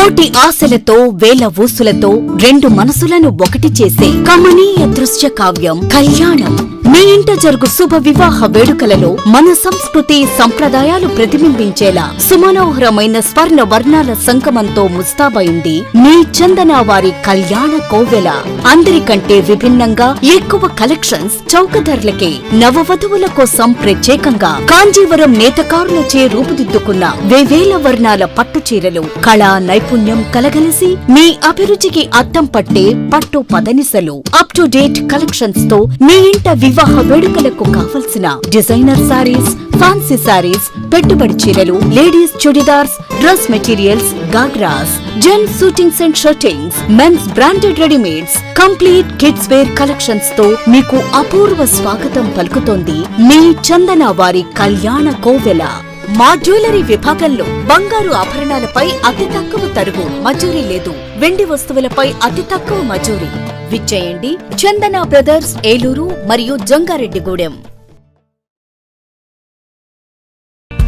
కోటి ఆశలతో వేల ఊసులతో రెండు మనసులను ఒకటి చేసే కమనీయ దృశ్య కావ్యం కళ్యాణం. మీ ఇంట జరుగు శుభ వివాహ వేడుకలలో మన సంస్కృతి సంప్రదాయాలు ప్రతిబింబించేలా సుమనోహరమైన స్వర్ణ వర్ణాల సంగమంతో ముస్తాబైంది మీ చందన వారి కళ్యాణ కోవెల. అందరికంటే విభిన్నంగా ఎక్కువ కలెక్షన్స్ చౌక ధరలకే నవవధువుల కోసం ప్రత్యేకంగా కాంజీవరం నేతకారులచే రూపుదిద్దుకున్న వేవేల వర్ణాల పట్టు చీరలు కళా నైపుణ్యం కలగలిసి మీ అభిరుచికి అద్దం పట్టే పట్టు పదనిసలు అప్ టు డేట్ కలెక్షన్స్ తో మీ ఇంట వివాహ వేడుకలకు కావలసిన డిజైనర్ సారీస్, ఫ్యాన్సీ సారీస్, పెట్టుబడి చీరలు, ladies churidars, dress materials, ghagras, gents suitings and shirtings, men's branded readymades, complete kids wear collections తో మీకు అపూర్వ స్వాగతం పలుకుతోంది మీ చందన వారి కళ్యాణ కోవెల. మా జ్యువెలరీ విభాగంలో బంగారు ఆభరణాలపై అతి తక్కువ తరుగు మజూరీ లేదు. వెండి వస్తువులపై అతి తక్కువ మజూరీ. విచ్చేయండి చందన బ్రదర్స్, ఏలూరు మరియు జంగారెడ్డిగూడెం.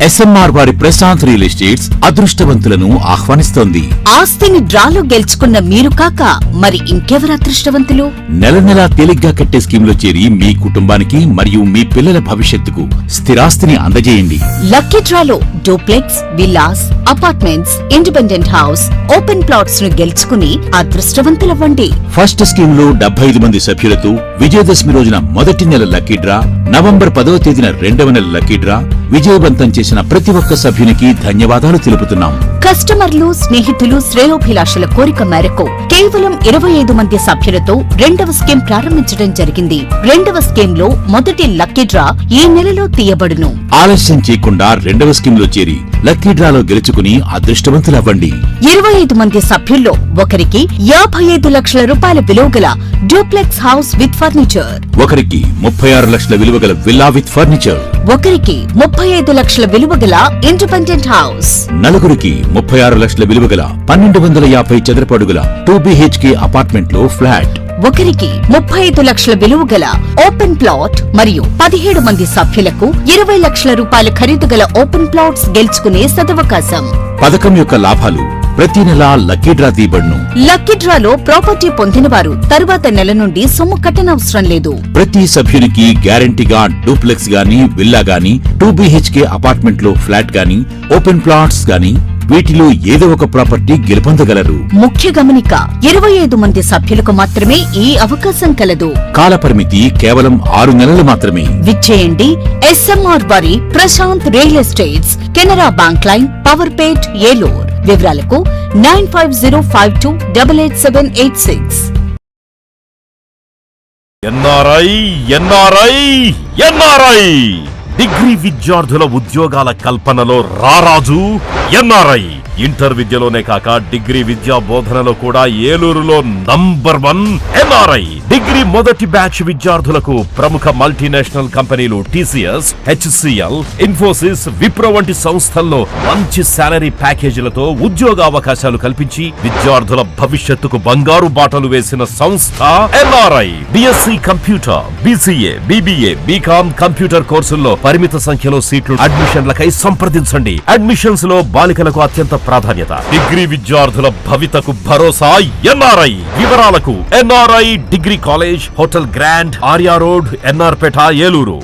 ఎస్ఎంఆర్ వారి ప్రశాంత్ రియల్ ఎస్టేట్స్ అదృష్టవంతులను ఆహ్వానిస్తోంది. ఆస్తిని డ్రాలో గెలుచుకున్న మీరు కాక మరి ఇంకెవరు అదృష్టవంతులు? నెల నెలా తేలిగ్గా కట్టే స్కీమ్ లో చేరి మీ కుటుంబానికి మరియు మీ పిల్లల భవిష్యత్తుకు స్థిరాస్తిని అందజేయండి. లక్కీ డ్రాలో duplex, villas, apartments, independent house, open plots ను గెలుచుకుని అదృష్టవంతులవ్వండి. ఫస్ట్ స్కీమ్ లో 75 మంది సభ్యులతో విజయదశమి రోజున మొదటి నెల లక్కీ డ్రా, నవంబర్ 10వ తేదీన రెండవ నెల లక్కీ డ్రా విజయవంతం చేసిన ప్రతి ఒక్క సభ్యునికి ధన్యవాదాలు తెలుపుతున్నాం. కస్టమర్లు, స్నేహితులు, శ్రేయోభిలాషుల కోరిక మేరకు కేవలం 25 మంది సభ్యులతో రెండవ స్కీమ్ ప్రారంభించడం జరిగింది. రెండవ స్కీమ్ లో మొదటి లక్కీ డ్రా ఈ నెలలో తీయబడును. ఆలస్యం చేయకుండా రెండవ స్కీమ్ లో చేరి లక్కీ డ్రాలో గెలుచుకుని అదృష్టవంతులవ్వండి. 25 మంది సభ్యుల్లో ఒకరికి 55 లక్షల రూపాయల విలువగల డూప్లెక్స్ హౌస్ విత్ ఫర్నిచర్, ఒకరికి 36 లక్షల విలువగల విల్లా విత్ ఫర్నిచర్, ఒకరికి 35 లక్షల విలువగల ఇండిపెండెంట్ హౌస్, నలుగురికి 36 లక్షల విలువగల 1250 చదరపు అడుగుల 2BHK అపార్ట్మెంట్ లో ఫ్లాట్, ఒకరికి 35 లక్షల విలువగల ఓపెన్ ప్లాట్ మరియు 17 మంది సభ్యులకు 20 లక్షల రూపాయల ఖరీదుగల ఓపెన్ ప్లాట్స్ గెలుచుకునే సదవకాశం. పథకం యొక్క లాభాలు ప్రతి నెల లక్కీ డ్రా తీయబడును. లక్కీ డ్రాలో ప్రాపర్టీ పొందిన వారు తరువాత నెల నుండి సొమ్ము కట్టనవసరం లేదు. ప్రతి సభ్యునికి గ్యారంటీగా డూప్లెక్స్ గానీ, విల్లా గానీ, 2BHK అపార్ట్మెంట్ లో ఫ్లాట్ గానీ, ఓపెన్ ప్లాట్స్ గానీ వీటిలో ఏదో ఒక ప్రాపర్టీ గెలుపొందగలరు. ముఖ్య గమనిక, 25 మంది సభ్యులకు మాత్రమే ఈ అవకాశం కలదు. కాలపరిమితి కేవలం 6 నెలలు మాత్రమే. విచ్చేయండి ఎస్ఎంఆర్ వారి Prashanth real estates, Canara bank line, Powerpet, Eluru. వివరాలకు 9505288786. ఎన్ఆర్ఐ డిగ్రీ విద్యార్థుల ఉద్యోగాల కల్పనలో రారాజు ఎన్ఆర్ఐ. ఇంటర్ విద్యలోనే కాక డిగ్రీ విద్యా బోధనలో కూడా ఏలూరులో నంబర్ 1 ఎన్ఆర్ఐ. డిగ్రీ మొదటి బ్యాచ్ విద్యార్థులకు ప్రముఖ మల్టీనేషనల్ కంపెనీలు టీసీఎస్, హెచ్సిఎల్, ఇన్ఫోసిస్, విప్రో వంటి సంస్థల్లో మంచి శాలరీ ప్యాకేజీలతో ఉద్యోగ అవకాశాలు కల్పించి విద్యార్థుల భవిష్యత్తుకు బంగారు బాటలు వేసిన సంస్థ NRI. BSc computer, BCA, BBA, BCom computer కోర్సుల్లో పరిమిత సంఖ్యలో సీట్లు. అడ్మిషన్లకై సంప్రదించండి. అడ్మిషన్స్ లో బాలికలకు అత్యంత ప్రాధాన్యత. డిగ్రీ విద్యార్థుల భవితకు భరోసా ఎన్ఆర్ఐ. వివరాలకు NRI degree college, hotel grand, Arya road, NR Peta, Eluru.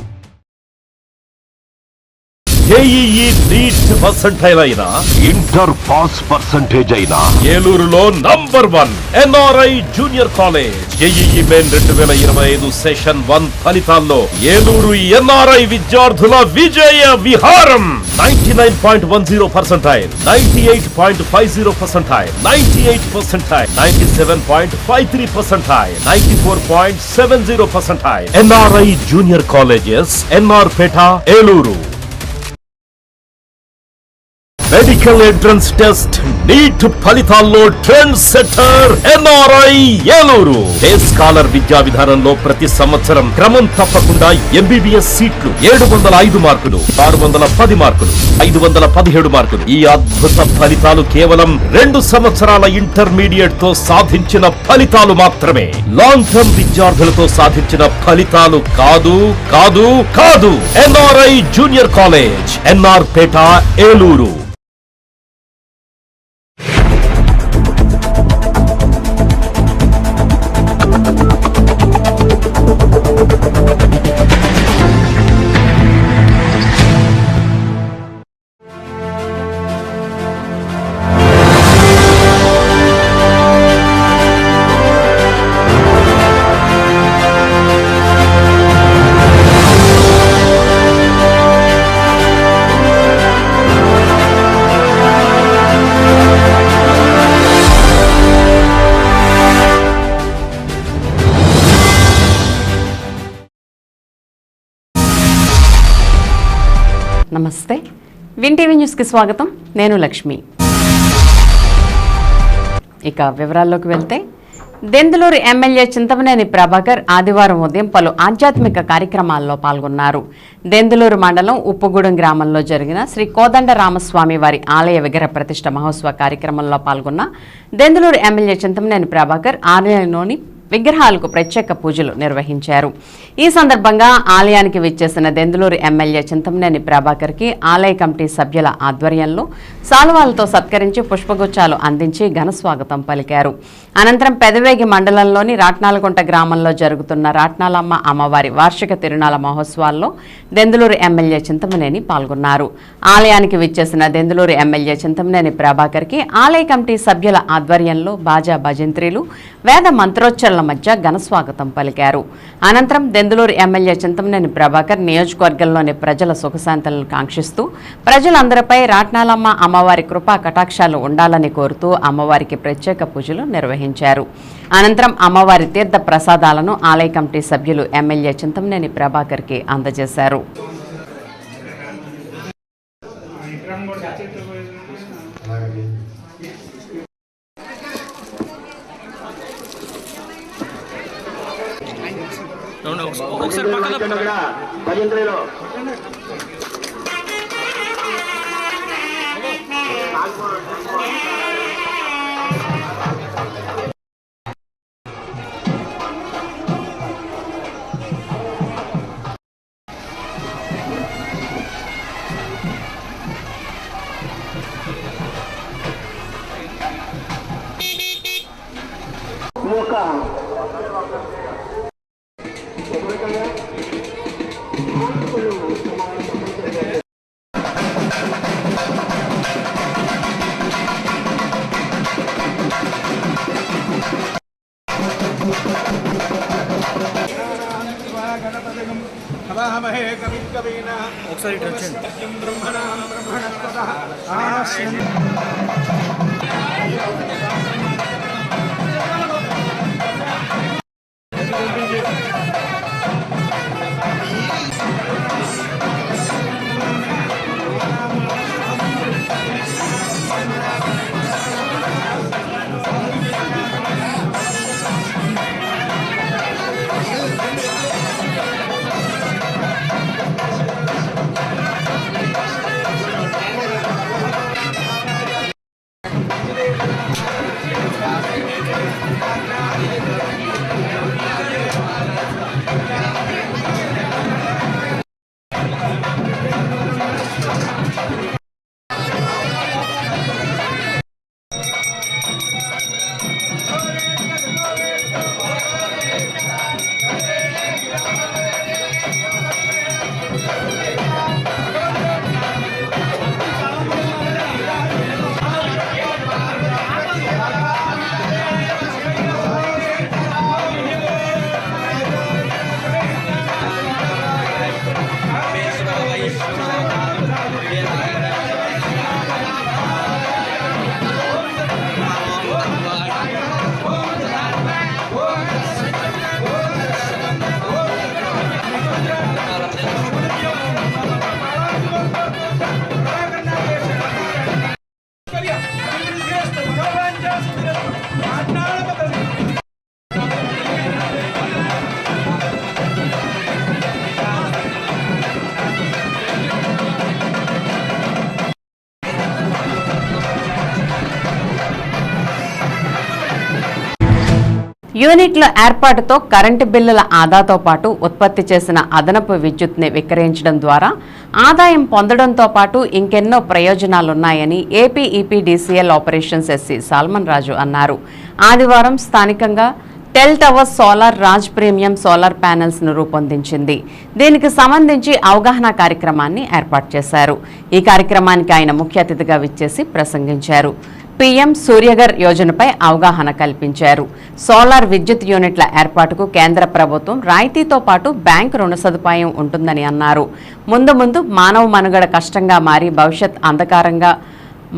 JEE NEET percentile అయినా, ఇంటర్ పాస్ పర్సెంటేజ్ అయినా ఏలూరులో number 1 NRI junior college. JEE main 2025 session 1 ఫలితాల్లో ఏలూరు ఎన్ఆర్ఐ విద్యార్థుల విజయ విహారం. 99.10%, 98.50%, 98%, 97.53%, 94.70%. NRI junior colleges, NRpet, Eluru. Medical entrance test NEET ఫలితాల్లో trend setter NRI Eluru. Day scholar విద్యా విధానంలో ప్రతి సంవత్సరం క్రమం తప్పకుండా ఎంబీబీఎస్ సీట్లు 705 మార్కులు, 610 మార్కులు, 517 మార్కులు. ఈ అద్భుత ఫలితాలు కేవలం 2 సంవత్సరాల ఇంటర్మీడియట్ తో సాధించిన ఫలితాలు మాత్రమే. లాంగ్ టర్మ్ విద్యార్థులతో సాధించిన ఫలితాలు కాదు కాదు కాదు. NRI junior college, NR Peta, Eluru. నమస్తే విన్ టీవీ న్యూస్కి స్వాగతం. నేను లక్ష్మి. ఇక వివరాల్లోకి వెళ్తే దెందులూరు ఎమ్మెల్యే చింతమనేని ప్రభాకర్ ఆదివారం ఉదయం పలు ఆధ్యాత్మిక కార్యక్రమాల్లో పాల్గొన్నారు. దెందులూరు మండలం ఉప్పుగూడెం గ్రామంలో జరిగిన శ్రీ కోదండ రామస్వామి వారి ఆలయ విగ్రహ ప్రతిష్ఠ మహోత్సవ కార్యక్రమంలో పాల్గొన్న దెందులూరు ఎమ్మెల్యే చింతమనేని ప్రభాకర్ ఆలయంలోని విగ్రహాలకు ప్రత్యేక పూజలు నిర్వహించారు. ఈ సందర్భంగా ఆలయానికి విచ్చేసిన దెందులూరు ఎమ్మెల్యే చింతమనేని ప్రభాకర్కి ఆలయ కమిటీ సభ్యుల ఆధ్వర్యంలో శాలువాలతో సత్కరించి పుష్పగుచ్చాలు అందించి ఘన స్వాగతం పలికారు. అనంతరం పెదవేగి మండలంలోని రాట్నాలగుంట గ్రామంలో జరుగుతున్న రాట్నాలమ్మ అమ్మవారి వార్షిక తిరునాళ మహోత్సవాల్లో దెందులూరు ఎమ్మెల్యే చింతమనేని పాల్గొన్నారు. ఆలయానికి విచ్చేసిన దెందులూరు ఎమ్మెల్యే చింతమనేని ప్రభాకర్కి ఆలయ కమిటీ సభ్యుల ఆధ్వర్యంలో బాజా భజంత్రీలు వేద మంత్రోచ్చరణల మధ్య ఘన స్వాగతం పలికారు. అనంతరం దెందులూరు ఎమ్మెల్యే చింతమనేని ప్రభాకర్ నియోజకవర్గంలోని ప్రజల సుఖశాంతులను కాంక్షిస్తూ ప్రజలందరిపై రాట్నాలమ్మ అమ్మవారి కృపా కటాక్షాలు ఉండాలని కోరుతూ అమ్మవారికి ప్రత్యేక పూజలు నిర్వహించారు. అనంతరం అమ్మవారి తీర్థ ప్రసాదాలను ఆలయ కమిటీ సభ్యులు ఎమ్మెల్యే చింతమనేని ప్రభాకర్కి అందజేశారు. ఒకసారి పక్కన భజంత్రిలో ఒకసారి యూనిట్ల ఏర్పాటుతో కరెంటు బిల్లుల ఆదాతో పాటు ఉత్పత్తి చేసిన అదనపు విద్యుత్ని విక్రయించడం ద్వారా ఆదాయం పొందడంతో పాటు ఇంకెన్నో ప్రయోజనాలున్నాయని AP EPDCL operations SC Salman Raju అన్నారు. ఆదివారం స్థానికంగా tel towers solar Raj premium solar panels ను రూపొందించింది. దీనికి సంబంధించి అవగాహన కార్యక్రమాన్ని ఏర్పాటు చేశారు. ఈ కార్యక్రమానికి ఆయన ముఖ్య అతిథిగా విచ్చేసి ప్రసంగించారు. పీఎం సూర్యఘర్ యోజనపై అవగాహన కల్పించారు. సోలార్ విద్యుత్ యూనిట్ల ఏర్పాటుకు కేంద్ర ప్రభుత్వం రాయితీతో పాటు బ్యాంకు రుణ సదుపాయం ఉంటుందని అన్నారు. ముందు ముందు మానవ మనుగడ కష్టంగా మారి భవిష్యత్ అంధకారంగా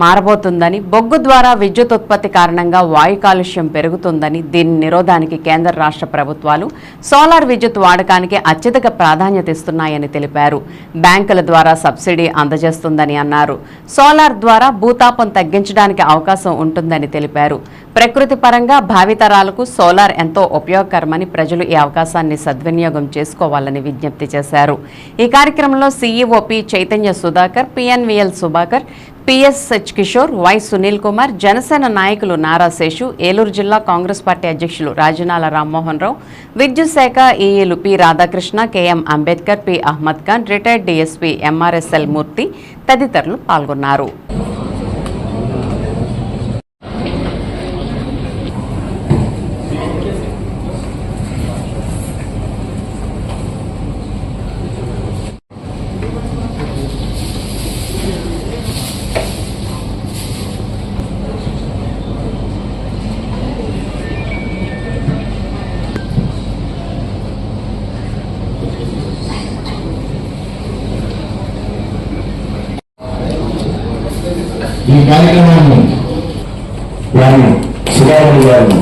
మారబోతుందని, బొగ్గు ద్వారా విద్యుత్ ఉత్పత్తి కారణంగా వాయు కాలుష్యం పెరుగుతుందని, దీని నిరోధానికి కేంద్ర రాష్ట్ర ప్రభుత్వాలు సోలార్ విద్యుత్ వాడకానికి అత్యధిక ప్రాధాన్యత ఇస్తున్నాయని తెలిపారు. బ్యాంకుల ద్వారా సబ్సిడీ అందజేస్తుందని అన్నారు. సోలార్ ద్వారా భూతాపం తగ్గించడానికి అవకాశం ఉంటుందని తెలిపారు. ప్రకృతి పరంగా భావితరాలకు సోలార్ ఎంతో ఉపయోగకరమని ప్రజలు ఈ అవకాశాన్ని సద్వినియోగం చేసుకోవాలని విజ్ఞప్తి చేశారు. ఈ కార్యక్రమంలో CEO P Chaitanya Sudhakar, PNVL Subhakar, PSH Kishore, Y Sunil Kumar, Janasena నాయకులు నారా శేషు, ఏలూరు జిల్లా కాంగ్రెస్ పార్టీ అధ్యక్షులు రాజనాల రామ్మోహన్ రావు, విద్యుత్ శాఖ ఈఈలు P Radhakrishna, KM Ambedkar, P Ahmed Khan, retired DSP MRSL Murthy తదితరులు పాల్గొన్నారు. ఈ కార్యక్రమాన్ని సుధామణి గారిని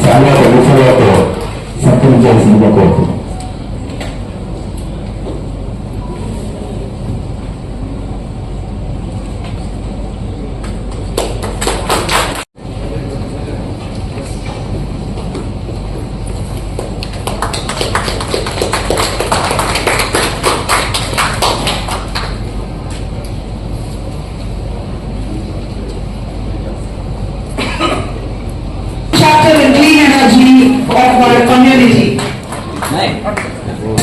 చాలా ఉత్సవాలతో సత్కరించాల్సిందిగా కోరుతున్నాం. and clean energy of our community.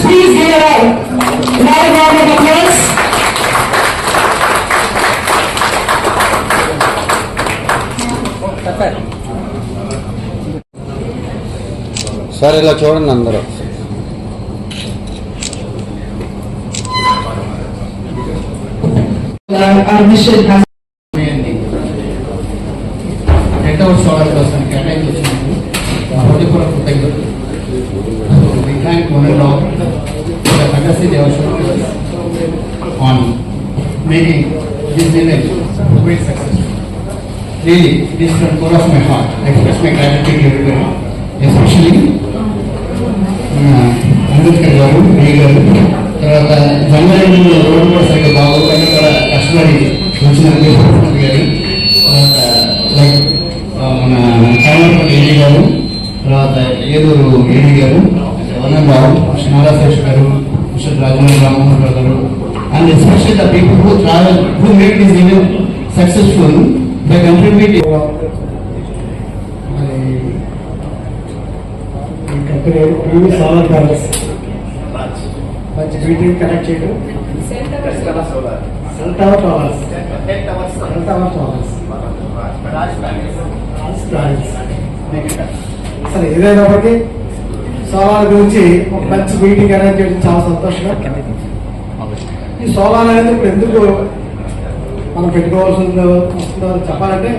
Please give a loud round of applause. Sir ఇలా చూడండి అందరూ. Our mission has సోలార్ కోసం కేటాయించి వచ్చినందుకు హృదయపూర్వక కృతజ్ఞతలు. We thank one and all for the courtesy they have shown to us on making this village great success. Really, it is from the core of my heart. I express my gratitude to everybody, especially Ambedkar గారు, D గారు, తర్వాత జంగారెడ్డిలో road కూడా సరిగ్గా బాగోకుండా కూడా కష్టపడి వచ్చినందుకు గారు, తర్వాత లైక్ మన కామర్పల్లి ఏడీ గారు, తర్వాత ఏలూరు ఏడీ గారు, వనం బాబు, నారా శేష్ గారు, మిస్టర్ రాజనాల రామ్మోహన్ గారు, and especially the people who travel who make this event successful by contributing. ఈ కంపెనీ సోలార్ ప్యానల్స్ మంచి మీటింగ్ కనెక్ట్ చేయడం, సెల్ టవర్ టవర్స్, సరే ఏదైనప్పటికీ సోలార్ గురించి ఒక మంచి మీటింగ్ అరేంజ్ చేయడం చాలా సంతోషంగా. ఈ సోలార్ అనేది ఇప్పుడు ఎందుకు మనం పెట్టుకోవాల్సి వస్తుందో చెప్పాలంటే,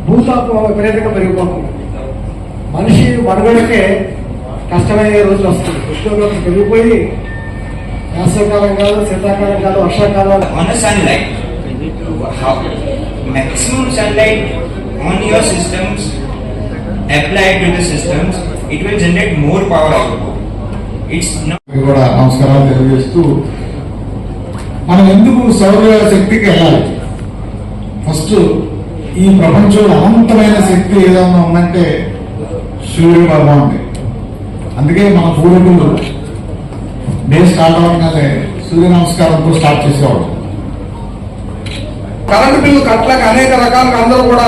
భూతాపం విపరీతంగా పెరిగిపోతుంది. మనిషి మనుగడకే కష్టమయ్యే రోజులు వస్తుంది. ఉష్ణోగ్రత పెరిగిపోయి వేసవికాలం కాదు, శీతాకాలం కాదు, వర్షాకాలం. Maximum sunlight on your systems, applied to the systems, it will generate more power output. It's not. కూడా నమస్కారాలు తెలియజేస్తూ, మనం ఎందుకు సౌర శక్తికి వెళ్ళాలి? ఫస్ట్ ఈ ప్రపంచంలో అనంతమైన శక్తి ఏదైనా ఉందంటే సూర్యుడు భగవానుడే. అందుకే మన పూర్వీకులు డే స్టార్ట్ అవ్వగానే సూర్య నమస్కారంతో స్టార్ట్ చేసేవాడు. కరెంటు బిల్లు కట్టలేక అనేక రకాలుగా అందరూ కూడా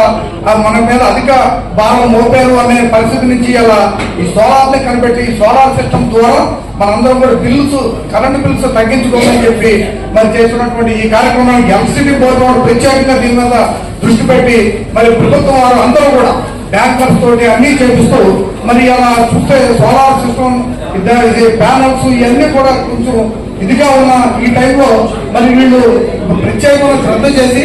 మన మీద అధిక భారం మోపారు అనే పరిస్థితి నుంచి అలా ఈ సోలార్ ని కనిపెట్టి ఈ సోలార్ సిస్టమ్ ద్వారా మనందరం కూడా కరెంటు బిల్స్ తగ్గించుకోవాలని చెప్పి మరి చేస్తున్నటువంటి ఈ కార్యక్రమానికి ఎలక్ట్రిసిటీ బోర్డు వారు ప్రత్యేకంగా దీని మీద దృష్టి పెట్టి మరి ప్రభుత్వం వారు అందరూ కూడా బ్యాంకర్స్ తోటి అన్ని చేపిస్తూ మరి అలా చూస్తే సోలార్ సిస్టమ్ ప్యానల్స్ ఇవన్నీ కూడా కొంచెం ఇదిగా ఉన్న ఈ టైంలో మరి వీళ్ళు ప్రత్యేకమైన శ్రద్ధ చేసి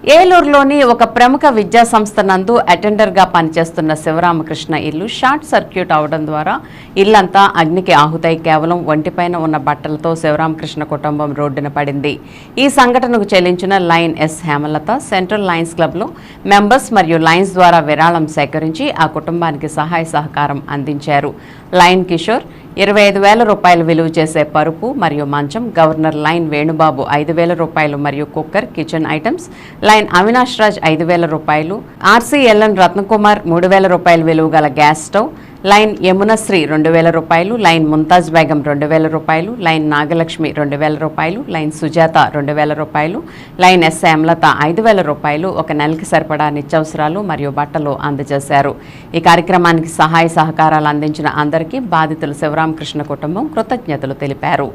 ఏలూరులోని ఒక ప్రముఖ విద్యా సంస్థ నందు అటెండర్గా పనిచేస్తున్న శివరామకృష్ణ ఇల్లు షార్ట్ సర్క్యూట్ అవడం ద్వారా ఇల్లంతా అగ్నికి ఆహుతై కేవలం ఒంటిపైన ఉన్న బట్టలతో శివరామకృష్ణ కుటుంబం రోడ్డున పడింది. ఈ సంఘటనకు చెల్లించిన lion S Hemalatha central lions క్లబ్లో మెంబర్స్ మరియు లయన్స్ ద్వారా విరాళం సేకరించి ఆ కుటుంబానికి సహాయ సహకారం అందించారు. లయన్ కిషోర్ 25,000 రూపాయలు విలువ చేసే పరుపు మరియు మంచం, గవర్నర్ లైన్ వేణుబాబు 5,000 రూపాయలు మరియు cooker, kitchen items, line Avinash Raj 5,000 రూపాయలు, ఆర్సీఎల్ఎన్ రత్నకుమార్ 3,000 రూపాయలు విలువ గల గ్యాస్ స్టవ్, లైన్ యమునశ్రీ 2,000 రూపాయలు, లైన్ ముంతాజ్ బేగం 2,000 రూపాయలు, లైన్ నాగలక్ష్మి 2,000 రూపాయలు, లైన్ సుజాత 2,000 రూపాయలు, లైన్ ఎస్ హేమలత 5,000 రూపాయలు, ఒక నెలకి సరిపడా నిత్యావసరాలు మరియు బట్టలు అందజేశారు. ఈ కార్యక్రమానికి సహాయ సహకారాలు అందించిన అందరికీ బాధితులు శివరామకృష్ణ కుటుంబం కృతజ్ఞతలు తెలిపారు.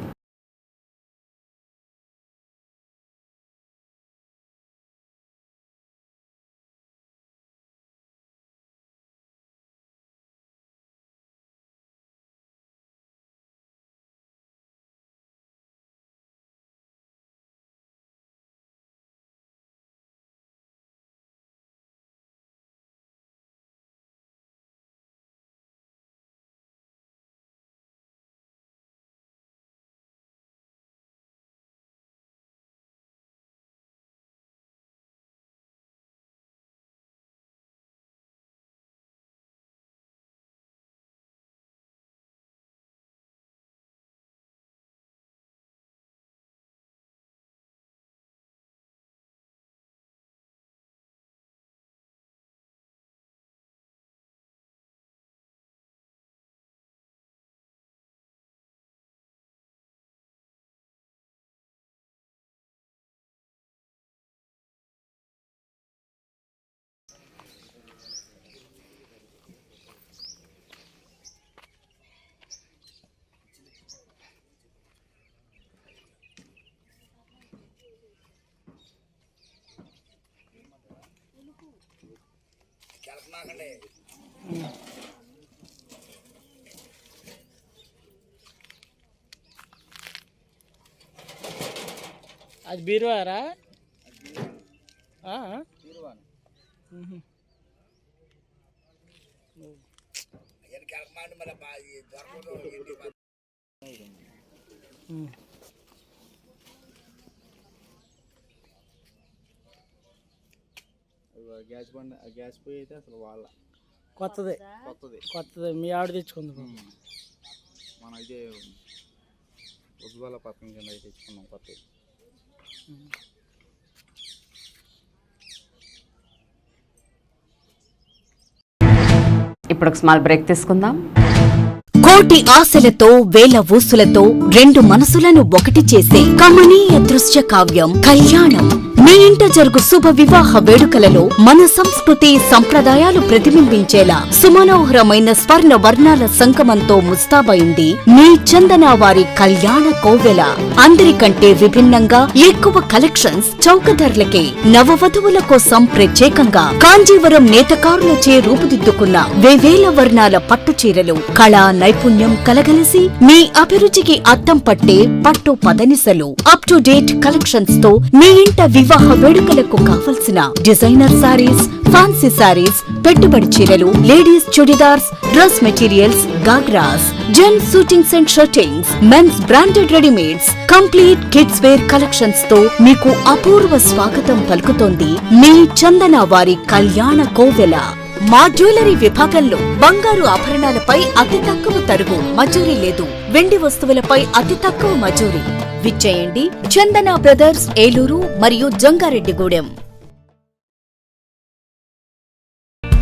అది బీరువారా? గ్యాస్ బండ గ్యాస్ పోయి అయితే అసలు వాళ్ళ కొత్తదే మీ ఆవిడ తెచ్చుకుంది. మనం ఇదే ఉజ్వల పథకం కింద అయితే తెచ్చుకున్నాం కొత్తది. ఇప్పుడు ఒక స్మాల్ బ్రేక్ తీసుకుందాం. కోటి ఆశలతో వేల ఊసులతో రెండు మనసులను ఒకటి చేసే కమనీయ దృశ్య కావ్యం కళ్యాణం. మీ ఇంట జరుగు శుభ వివాహ వేడుకలలో మన సంస్కృతి సంప్రదాయాలు ప్రతిబింబించేలా సుమనోహరమైన స్వర్ణ వర్ణాల సంగమంతో ముస్తాబైంది మీ చందన వారి కళ్యాణ కోవెల. అందరికంటే విభిన్నంగా ఎక్కువ కలెక్షన్స్ చౌక ధరలకే నవవధువుల కోసం ప్రత్యేకంగా కాంజీవరం నేతకారులచే రూపుదిద్దుకున్న వేవేల వర్ణాల పట్టు చీరలు కళా నైపుణ్యం కలగలిసి మీ అభిరుచికి అద్దం పట్టే పట్టు పదనిసలు అప్ టు డేట్ కలెక్షన్స్ తో మీ ఇంట వివాహ వేడుకలకు కావలసిన డిజైనర్ సారీస్, ఫ్యాన్సీ సారీస్, పెట్టుబడి చీరలు, ladies churidars, dress materials, ghagras, gents suitings and shirtings, men's branded readymades, complete kids wear collections తో మీకు అపూర్వ స్వాగతం పలుకుతోంది మీ చందన వారి కళ్యాణ కోవెల. మా జ్యువెలరీ విభాగంలో బంగారు ఆభరణాలపై అతి తక్కువ తరుగు మజూరీ లేదు. వెండి వస్తువులపై అతి తక్కువ మజూరీ. విచ్చేయండి చందన బ్రదర్స్ ఏలూరు మరియు జంగారెడ్డిగూడెం.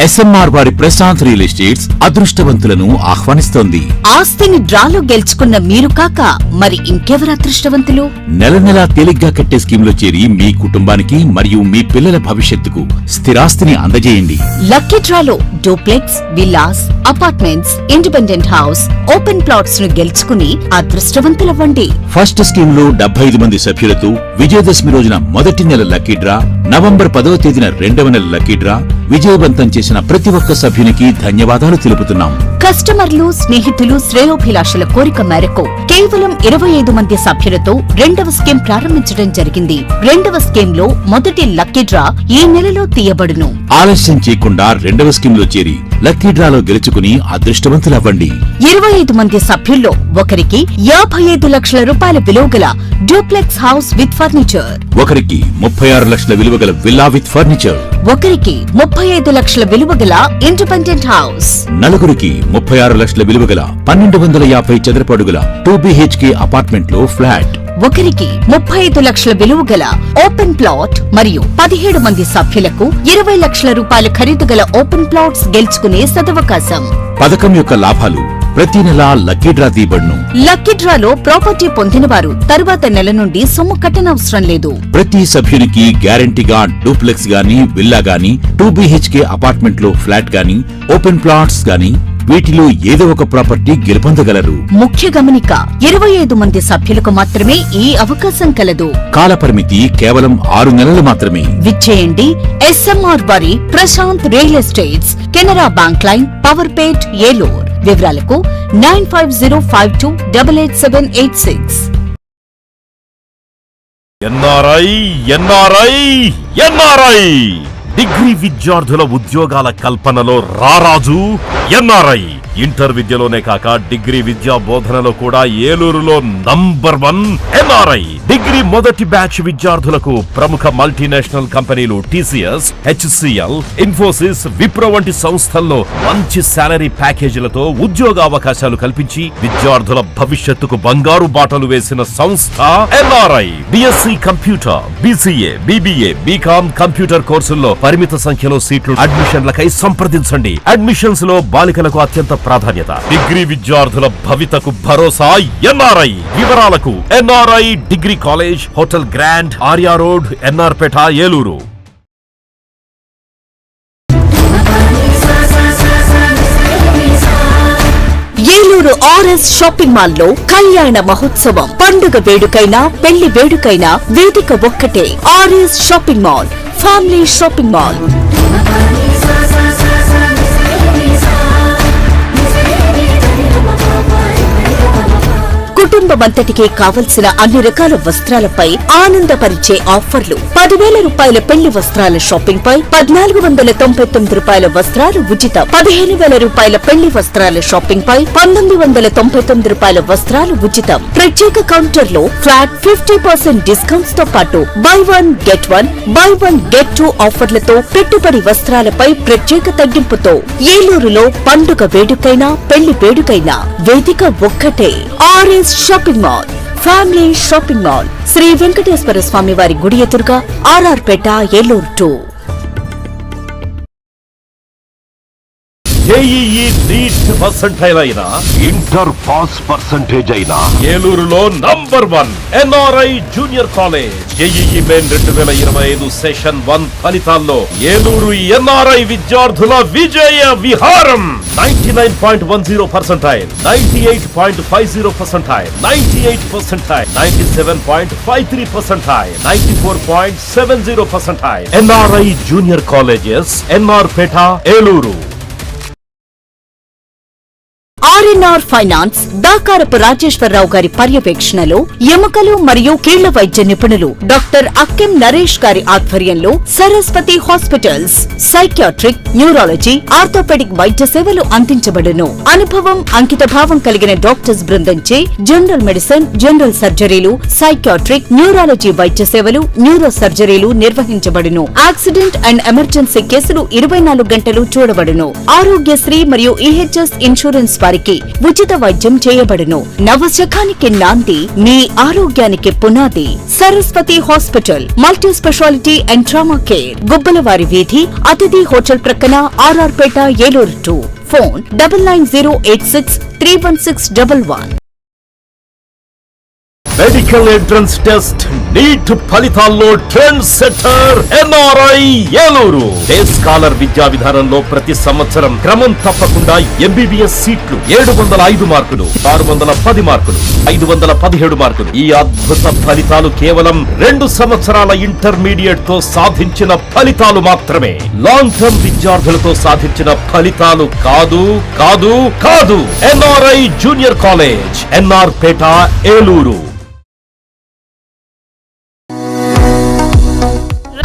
ఎస్ఎంఆర్ వారి ప్రశాంత్ రియల్ ఎస్టేట్స్ అదృష్టవంతులను ఆహ్వానిస్తోంది. ఆస్తిని డ్రాలో గెలుచుకున్న మీరు కాక మరి ఇంకెవరు అదృష్టవంతులు? నెల నెలా తేలిగ్గా కట్టే స్కీమ్ లో చేరి మీ కుటుంబానికి మరియు మీ పిల్లల భవిష్యత్తుకు స్థిరాస్తిని అందజేయండి. లక్కీ డ్రాలో duplex, villas, apartments, independent house, open plots ను గెలుచుకుని అదృష్టవంతులవ్వండి. ఫస్ట్ స్కీమ్ లో 75 మంది సభ్యులతో విజయదశమి రోజున మొదటి నెల లక్కీ డ్రా, నవంబర్ 10వ తేదీన రెండవ నెల లక్కీ డ్రా, విజయవంతం చేసిన ప్రతి ఒక్క సభ్యునికి ధన్యవాదాలు తెలుపుతున్నాం. కస్టమర్లు, స్నేహితులు, శ్రేయోభిలాషుల కోరిక మేరకు కేవలం 25 మంది సభ్యులతో రెండవ స్కీమ్ ప్రారంభించడం జరిగింది. రెండవ స్కీమ్ లో మొదటి లక్కీ డ్రా ఈ నెలలో తీయబడును. ఆలస్యం చేయకుండా రెండవ స్కీమ్ లో చేరి లక్కీ డ్రాలో గెలుచుకుని అదృష్టవంతులవ్వండి. 25 మంది సభ్యుల్లో ఒకరికి 55 లక్షల రూపాయల విలువగల డూప్లెక్స్ హౌస్ విత్ ఫర్నిచర్, ఒకరికి 36 లక్షల విలువగల విల్లా విత్ ఫర్నిచర్, ఒకరికి 35 లక్షల విలువగల ఇండిపెండెంట్ హౌస్, నలుగురికి 36 లక్షల విలువగల 1250 చదరపు అడుగుల 2 BHK అపార్ట్మెంట్ లో ఫ్లాట్, ఒకరికి 35 లక్షల విలువగల ఓపెన్ ప్లాట్ మరియు 17 మంది సభ్యులకు 20 లక్షల రూపాయల ఖరీదు గల ఓపెన్ ప్లాట్స్ గెలుచుకునే సదవకాశం. పథకం యొక్క లాభాలు ప్రతి నెల లక్కీ డ్రా తీయబడును. లక్కీ డ్రాలో ప్రాపర్టీ పొందినవారు తరువాత నెల నుండి సొమ్ము కట్టనవసరం లేదు. ప్రతి సభ్యునికి గ్యారంటీగా డూప్లెక్స్ గాని, విల్లా గాని, 2 BHK అపార్ట్మెంట్ లో ఫ్లాట్ గాని, ఓపెన్ ప్లాట్స్ గాని వీటిలో ఏదో ఒక ప్రాపర్టీ గెలుపొందగలరు. ముఖ్య గమనిక, 25 మంది సభ్యులకు మాత్రమే ఈ అవకాశం కలదు. కాలపరిమితి కేవలం 6 నెలలు మాత్రమే. విచ్చేయండి SMR వారి Prashanth real estates, Canara bank line, Powerpet, Eluru. వివరాలకు 9505288786. ఎన్ఆర్ఐ డిగ్రీ విద్యార్థుల ఉద్యోగాల కల్పనలో రారాజు ఎన్ఆర్ఐ. ఇంటర్ విద్యలోనే కాక డిగ్రీ విద్యా బోధనలో కూడా ఏలూరులో నంబర్ 1 ఎన్ఆర్ఐ. డిగ్రీ మొదటి బ్యాచ్ విద్యార్థులకు ప్రముఖ మల్టీనేషనల్ కంపెనీలు TCS, HCL, ఇన్ఫోసిస్, విప్రో వంటి సంస్థల్లో మంచి శాలరీ ప్యాకేజీలతో ఉద్యోగ అవకాశాలు కల్పించి విద్యార్థుల భవిష్యత్తుకు బంగారు బాటలు వేసిన సంస్థ NRI. BSc computer, BCA, BBA, BCom computer కోర్సుల్లో పరిమిత సంఖ్యలో సీట్లు. అడ్మిషన్లకై సంప్రదించండి. అడ్మిషన్స్ లో బాలికలకు అత్యంత ప్రాధాన్యత. డిగ్రీ విద్యార్థుల భవితకు భరోసా ఎన్ఆర్ఐ. వివరాలకు NRI degree college, hotel grand, Arya road, NR Peta, Eluru. Eluru RS shopping mall లో కళ్యాణ మహోత్సవం. పండుగ వేడుకైనా, పెళ్లి వేడుకైనా వేదిక ఒక్కటే. RS shopping mall, family shopping mall. కుటుంబమంతటికి కావలసిన అన్ని రకాల వస్త్రాలపై ఆనందపరిచే ఆఫర్లు. 10,000 రూపాయల పెళ్లి వస్త్రాల షాపింగ్ పై 1,499 రూపాయల వస్త్రాలు ఉచితం. 15,000 రూపాయల పెళ్లి వస్త్రాల షాపింగ్ పై 1,999 రూపాయల వస్త్రాలు ఉచితం. ప్రత్యేక కౌంటర్ లో ఫ్లాట్ 50% డిస్కౌంట్స్ తో పాటు బై 1 గెట్ 2 ఆఫర్లతో పెట్టుబడి వస్త్రాలపై ప్రత్యేక తగ్గింపుతో. ఏలూరులో పండుగ వేడుకైనా, పెళ్లి వేడుకైనా వేదిక ఒక్కటే. RS shopping mall, family shopping mall. Shri Venkateswara Swamy వారి గుడి ఎదురుగా, RR Peta, Eluru 2. JEE NEET percentile అయినా, ఇంటర్ పాస్ పర్సెంటేజ్ అయినా ఏలూరులో number 1 NRI junior college. JEE main 2025 session 1 ఫలితాల్లో ఏలూరు ఎన్ఆర్ఐ విద్యార్థుల విజయ విహారం. 99.10%, 98.50%, 98%, 97.53%, 94.70%. NRI junior colleges, NR Peta, Eluru. RNR finance Dakarapu Rajeswara Rao గారి పర్యవేక్షణలో ఎముకలు మరియు కీళ్ల వైద్య నిపుణులు డాక్టర్ అక్కెం నరేష్ గారి ఆధ్వర్యంలో Saraswati hospitals psychiatric, neurology, orthopaedic వైద్య సేవలు అందించబడును. అనుభవం, అంకిత భావం కలిగిన డాక్టర్స్ బృందంచే జనరల్ మెడిసిన్, జనరల్ సర్జరీలు, సైకియాట్రిక్, న్యూరాలజీ వైద్య సేవలు, న్యూరో సర్జరీలు నిర్వహించబడును. యాక్సిడెంట్ అండ్ ఎమర్జెన్సీ కేసులు 24 గంటలు చూడబడును. ఆరోగ్యశ్రీ మరియు EHS ఇన్సూరెన్స్ వారికి ఉచిత వైద్యం చేయబడును. నవశకానికి నాంది, మీ ఆరోగ్యానికి పునాది. Saraswati hospital, multi speciality and trauma care, గుబ్బలవారి వీధి, అతిథి హోటల్ ప్రక్కన, RR Peta, Eluru 2. Phone 9908631611. Medical entrance test NEET ఫలితాల్లో trend setter NRI Eluru. Day scholar విద్యా విధానంలో ప్రతి సంవత్సరం క్రమం తప్పకుండా ఎంబీబీఎస్ సీట్లు 705 మార్కులు, 610 మార్కులు, 517 మార్కులు. ఈ అద్భుత ఫలితాలు కేవలం 2 సంవత్సరాల ఇంటర్మీడియట్ తో సాధించిన ఫలితాలు మాత్రమే. లాంగ్ టర్మ్ విద్యార్థులతో సాధించిన ఫలితాలు కాదు కాదు కాదు. NRI junior college, NR Peta, Eluru.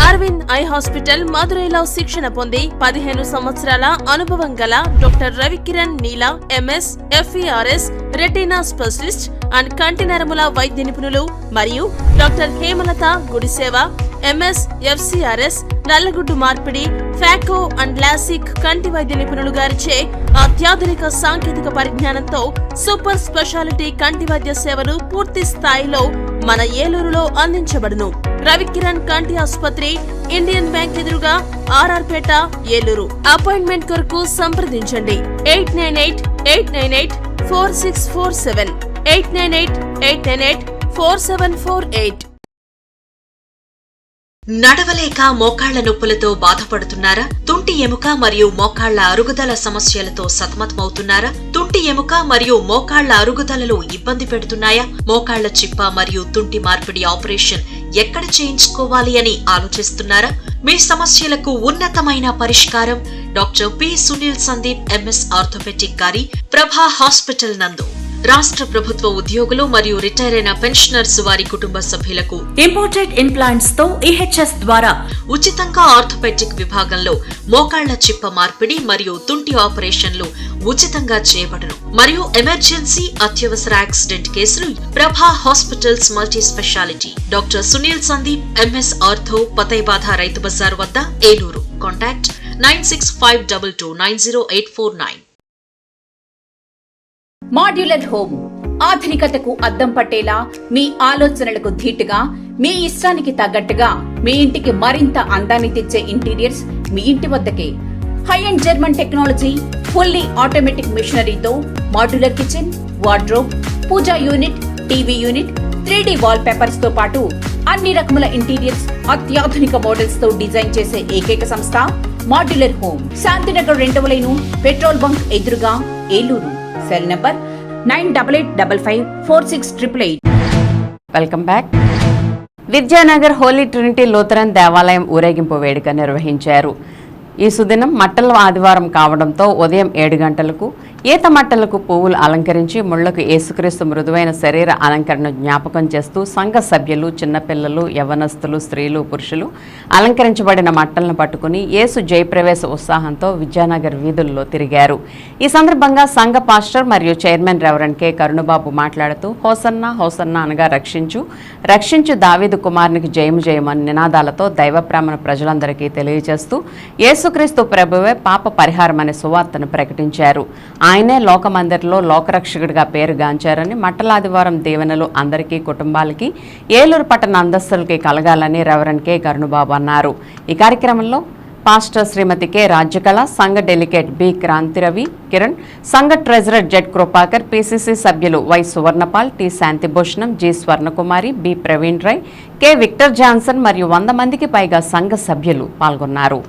Aravind eye hospital మదురైలో శిక్షణ పొంది 15 సంవత్సరాల అనుభవం గల doctor Ravikiran Neela MS FERS retina specialist and కంటి నరముల వైద్య నిపుణులు మరియు doctor Hemalatha Gudiseva MS FCRS నల్లగుడ్డు మార్పిడి ఫాకో అండ్ లాసిక్ కంటి వైద్య నిపుణులు గారిచే అత్యాధునిక సాంకేతిక పరిజ్ఞానంతో సూపర్ స్పెషాలిటీ కంటి వైద్య సేవలు పూర్తి స్థాయిలో మన ఏలూరులో అందించబడును. రవికిరణ్ కంటి ఆసుపత్రి, ఇండియన్ బ్యాంక్ ఎదురుగా, ఆర్ఆర్పేట, ఏలూరు. అపాయింట్మెంట్ కొరకు సంప్రదించండి 898-898-4647 898-898-4748. నడవలేక మోకాళ్ల నొప్పులతో బాధపడుతున్నారా? తుంటి ఎముక మరియు మోకాళ్ల అరుగుదల సమస్యలతో సతమతమవుతున్నారా? తుంటి ఎముక మరియు మోకాళ్ల అరుగుదలలో ఇబ్బంది పెడుతున్నాయా? మోకాళ్ల చిప్ప మరియు తుంటి మార్పిడి ఆపరేషన్ ఎక్కడ చేయించుకోవాలి అని ఆలోచిస్తున్నారా? మీ సమస్యలకు ఉన్నతమైన పరిష్కారం doctor P Sunil Sandeep MS orthopaedic గారి ప్రభా హాస్పిటల్ నందు. రాష్ట్ర ప్రభుత్వ ఉద్యోగులు మరియు రిటైర్ అయిన పెన్షనర్స్ వారి కుటుంబ సభ్యులకు ఇంపోర్టెడ్ ఇంప్లాంట్స్ తో ఈహెచ్ఎస్ ద్వారా ఉచితంగా ఆర్థోపెటిక్ విభాగంలో మోకాళ్ల చిప్ప మార్పిడి మరియు తుంటి ఆపరేషన్లు ఉచితంగా చేయబడును. మరియు ఎమర్జెన్సీ అత్యవసర యాక్సిడెంట్ కేసులు Prabha hospitals multi speciality doctor Sunil Sandeep MS ortho, పతైబాధ రైతు బజార్ వద్ద, ఏలూరు. కాంటాక్ట్ 9652290849. మాడ్యులర్ హోమ్ ఆధునికతకు అద్దం పట్టేలా, మీ ఆలోచనలకు ధీటుగా, మీ ఇష్టానికి తగ్గట్టుగా మీ ఇంటికి మరింత అందాన్ని తెచ్చే ఇంటీరియర్స్ మీ ఇంటి వద్దకే. High and German technology, fully automatic మిషనరీతో modular kitchen, wardrobe, pooja unit, TV unit, 3D wall papers తో పాటు అన్ని రకముల ఇంటీరియర్స్ అత్యాధునిక మోడల్స్ తో డిజైన్ చేసే ఏకైక సంస్థ మాడ్యులర్ హోమ్. శాంతినగర్ 2వ లైను, పెట్రోల్ బంక్ ఎదురుగా, Eluru. Cell number 9855546888. Welcome back. Vidyanagar Holy Trinity Lutheran దేవాలయం ఊరేగింపు వేడుక నిర్వహించారు. ఈ సుదినం మట్టల ఆదివారం కావడంతో ఉదయం 7 గంటలకు ఈత మట్టలకు పువ్వులు అలంకరించి ముళ్లకు యేసుక్రీస్తు మృదువైన శరీర అలంకరణను జ్ఞాపకం చేస్తూ సంఘ సభ్యులు, చిన్నపిల్లలు, యవ్వనస్తులు, స్త్రీలు, పురుషులు అలంకరించబడిన మట్టలను పట్టుకుని యేసు జయప్రవేశ ఉత్సాహంతో విద్యానగర్ వీధుల్లో తిరిగారు. ఈ సందర్భంగా సంఘ పాస్టర్ మరియు చైర్మన్ రెవరెండ్ కె కరుణబాబు మాట్లాడుతూ హోసన్నా హోసన్నా అనగా రక్షించు, రక్షించు దావీదు కుమారునికి జయము జయమని నినాదాలతో దైవ ప్రేమను ప్రజలందరికీ తెలియజేస్తూ యేసుక్రీస్తు ప్రభువే పాప పరిహారం అనే సువార్తను ప్రకటించారు. ఆయనే లోకమందిర్లో లోకరక్షకుడిగా పేరుగాంచారని, మట్టలాదివారం దీవెనలు అందరికీ, కుటుంబాలకి, ఏలూరు పట్టణ అంతస్తులకి కలగాలని రెవరెండ్ కె కరుణబాబు అన్నారు. ఈ కార్యక్రమంలో పాస్టర్ శ్రీమతి కె రాజ్యకళ, సంఘ డెలిగేట్ బి క్రాంతిరవి కిరణ్, సంఘ ట్రెజరర్ జెడ్ కృపాకర్, పిసిసి సభ్యులు Y Suvarnapal, T Shantibhushanam, G Swarnakumari, B Praveen Roy, K Victor Johnson మరియు 100 మందికి పైగా సంఘ సభ్యులు పాల్గొన్నారు.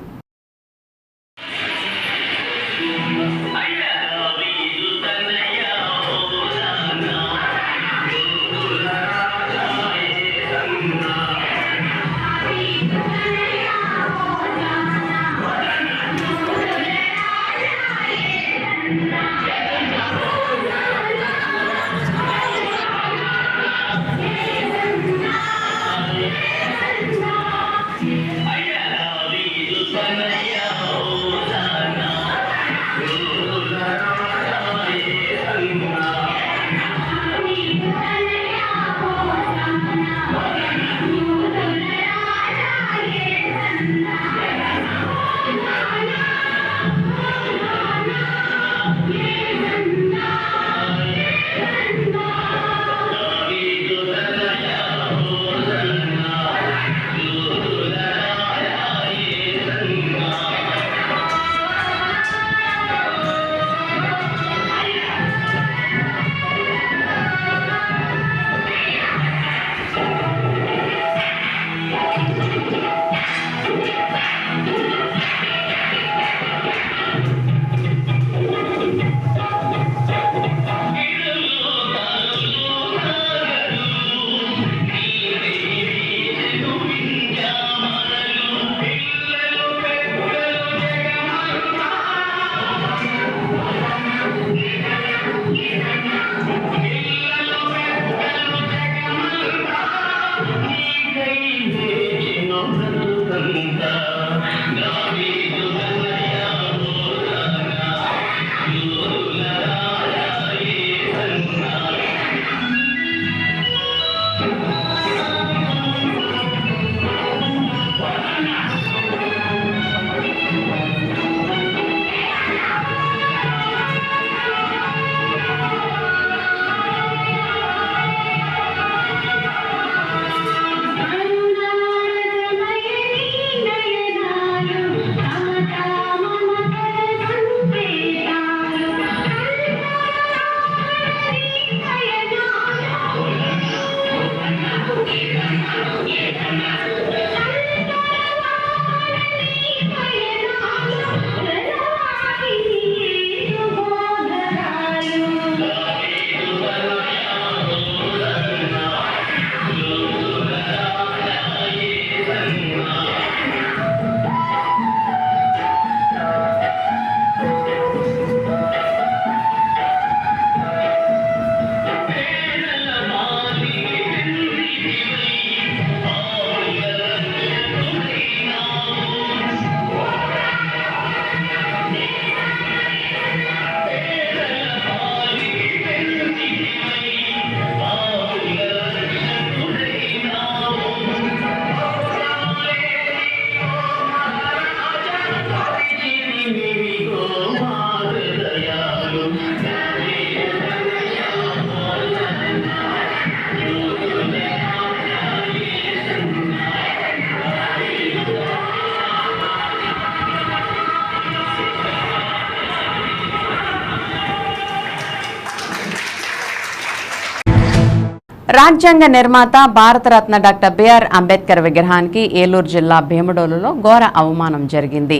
రాజ్యాంగ నిర్మాత భారతరత్న డాక్టర్ బిఆర్ అంబేద్కర్ విగ్రహానికి ఏలూరు జిల్లా భీమడోలులో ఘోర అవమానం జరిగింది.